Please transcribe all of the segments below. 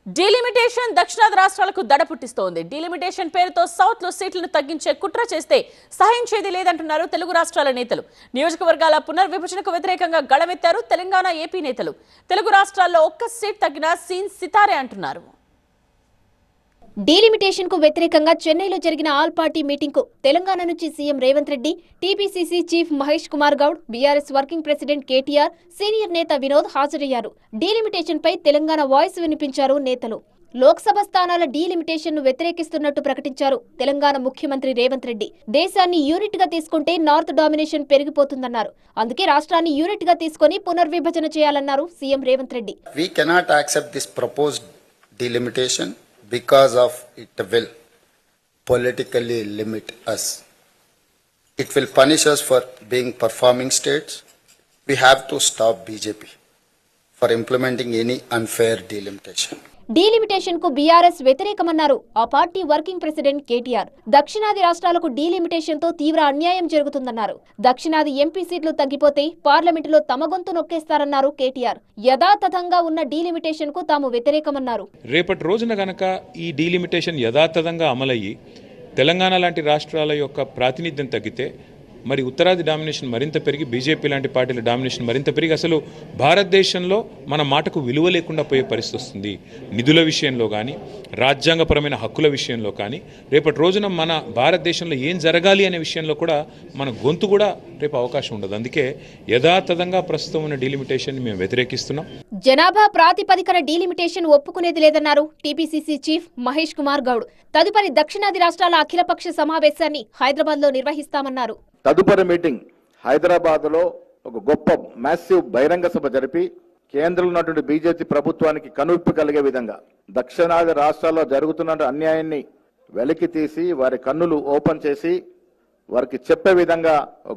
Delimitation దక్షిణాది రాష్ట్రాలకు దడ పుట్టిస్తోంది. డీలిమిటేషన్ పేరుతో సౌత్ లో సీట్లను తగ్గించే కుట్ర చేస్తే సహించేది లేదంటున్నారు తెలుగు రాష్ట్రాల నేతలు. నియోజకవర్గాల పునర్విభజనకు వ్యతిరేకంగా గళమెత్తారు తెలంగాణ ఏపీ నేతలు. తెలుగు రాష్ట్రాల్లో ఒక్క సీట్ తగ్గినా సీన్ సితారే అంటున్నారు. డీలిమిటేషన్ కు వ్యతిరేకంగా చెన్నైలో జరిగిన ఆల్ పార్టీ మీటింగ్ కు తెలంగాణ నుంచి CM Revanth Reddy, TPCC chief Mahesh Kumar Goud, BRS working president KTR, senior నేత వినోద్ హాజరయ్యారు. డీలిమిటేషన్ పై తెలంగాణ వాయిస్ వినిపించారు నేతలు. లోక్సభ స్థానాల డీలిమిటేషన్ ను వ్యతిరేకిస్తున్నట్టు ప్రకటించారు తెలంగాణ ముఖ్యమంత్రి రేవంత్ రెడ్డి. దేశాన్ని యూనిట్ గా తీసుకుంటే నార్త్ డామినేషన్ పెరిగిపోతుందన్నారు. అందుకే రాష్ట్రాన్ని యూనిట్ గా తీసుకుని పునర్విభజన చేయాలన్నారు CM Revanth Reddy. We cannot accept this proposed delimitation because of it will politically limit us. It will punish us for being performing states. We have to stop BJP for implementing any unfair delimitation. Delimitation కు BRS వ్యతిరేకమన్నారు ఆ party working president KTR. దక్షిణాది రాష్ట్రాలకు delimitation తో తీవ్ర అన్యాయం జరుగుతుందన్నారు. దక్షిణాది MP సీట్లు తగ్గిపోతే పార్లమెంటులో తమ గొంతు నొక్కేస్తారన్నారు కేటీఆర్. యథాతథంగా ఉన్న డీలిమిటేషన్ కు తాము వ్యతిరేకమన్నారు. రేపటి రోజున గనక ఈ డీలిమిటేషన్ యథాతథంగా అమలయ్యి తెలంగాణ లాంటి రాష్ట్రాల యొక్క ప్రాతినిధ్యం తగ్గితే మరి ఉత్తరాది డామినేషన్ మరింత పెరిగి బీజేపీ లాంటి పార్టీల డామినేషన్ మరింత పెరిగి అసలు భారతదేశంలో మన మాటకు విలువ లేకుండా పోయే పరిస్థితి వస్తుంది. నిధుల విషయంలో కానీ రాజ్యాంగపరమైన హక్కుల విషయంలో కానీ రేపటి రోజున మన భారతదేశంలో ఏం జరగాలి అనే విషయంలో కూడా మన గొంతు కూడా రేపు అవకాశం ఉండదు. అందుకే యథాతథంగా ప్రస్తుతం ఉన్న డీలిమిటేషన్ మేము వ్యతిరేకిస్తున్నాం. జనాభా ప్రాతిపదికన డీలిమిటేషన్ ఒప్పుకునేది లేదన్నారు టీపీసీసీ చీఫ్ మహేష్ కుమార్ గౌడ్. తదుపరి దక్షిణాది రాష్ట్రాల అఖిలపక్ష సమావేశాన్ని హైదరాబాద్ లో నిర్వహిస్తామన్నారు. తదుపరి మీటింగ్ హైదరాబాద్ లో ఒక గొప్ప మ్యాసివ్ బహిరంగ సభ జరిపి కేంద్రంలో ఉన్నటువంటి బీజేపీ ప్రభుత్వానికి కనువిప్పు కలిగే విధంగా దక్షిణాది రాష్ట్రాల్లో జరుగుతున్న అన్యాయాన్ని వెలికి తీసి వారి కన్నులు ఓపెన్ చేసి వారికి చెప్పే విధంగా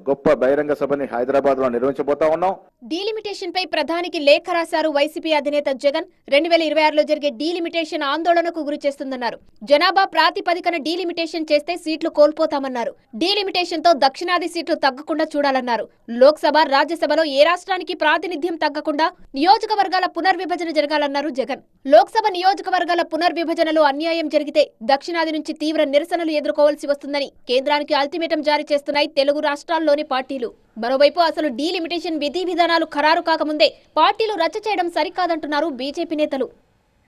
గొప్ప బహిరంగ సభని హైదరాబాద్ లో నిర్వహించబోతా ఉన్నాం. డీలిమిటేషన్ పై ప్రధానికి లేఖ రాశారు వైసీపీ అధినేత జగన్. 2026లో జరిగే డీలిమిటేషన్ ఆందోళనకు గురి చేస్తుందన్నారు. జనాభా ప్రాతిపదికన డీలిమిటేషన్ చేస్తే సీట్లు కోల్పోతామన్నారు. డీలిమిటేషన్ తో దక్షిణాది సీట్లు తగ్గకుండా చూడాలన్నారు. లోక్సభ, రాజ్యసభలో ఏ రాష్ట్రానికి ప్రాతినిధ్యం తగ్గకుండా నియోజకవర్గాల పునర్విభజన జరగాలన్నారు జగన్. లోక్సభ నియోజకవర్గాల పునర్విభజనలో అన్యాయం జరిగితే దక్షిణాది నుంచి తీవ్ర నిరసనలు ఎదుర్కోవాల్సి వస్తుందని కేంద్రానికి అల్టిమేటం జారీ చేస్తున్నాయి తెలుగు రాష్ట్రాల్లోని పార్టీలు. మరోవైపు అసలు డీలిమిటేషన్ విధి విధానాలు ఖరారు కాకముందే పార్టీలు రచ్చ చేయడం సరికాదంటున్నారు బీజేపీ నేతలు.